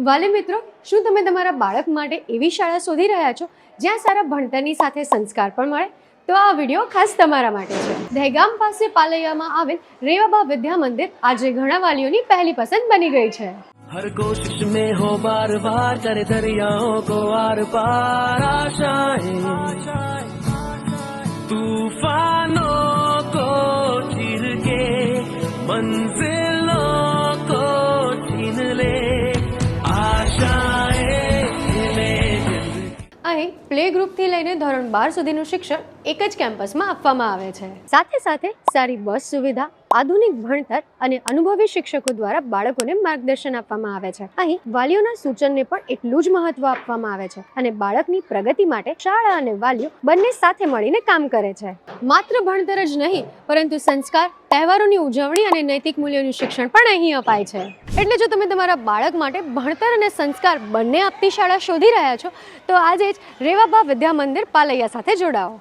વાલી મિત્રો, શું તમે તમારા બાળક માટે એવી શાળા શોધી રહ્યા છો જ્યાં સારા ભણતરની સાથે સંસ્કાર પણ મળે? તો આ વિડીયો ખાસ તમારા માટે છે. દહેગામ પાસે પાલૈયામાં આવેલ રેવાબા વિદ્યા મંદિર આજે ઘણા વાલીઓની પહેલી પસંદ બની ગઈ છે. हर कोशिश में हो बार बार करे दरियाओं को आर पार आशाएं तूफानों को चीर के मंजिलों को छीन ले आशाएं અહીં પ્લે ગ્રુપથી લઈને ધોરણ 12 સુધીનું શિક્ષણ એક જ કેમ્પસમાં આપવામાં આવે છે. સાથે સાથે સારી બસ સુવિધા, આધુનિક ભણતર અને અનુભવી શિક્ષકો દ્વારા બાળકોને માર્ગદર્શન આપવામાં આવે છે. અહીં વાલીઓના સૂચનને પણ એટલું જ મહત્વ આપવામાં આવે છે અને બાળકની પ્રગતિ માટે શાળા અને વાલીઓ બંને સાથે મળીને કામ કરે છે. માત્ર ભણતર જ નહીં, પરંતુ સંસ્કાર, તહેવારોની ઉજવણી અને નૈતિક મૂલ્યોનું શિક્ષણ પણ અહીં અપાય છે. એટલે જો તમે તમારા બાળક માટે ભણતર અને સંસ્કાર બંને આપતી શાળા શોધી રહ્યા છો તો આજે જ રેવાબા વિદ્યા મંદિર પાલૈયા સાથે જોડાઓ.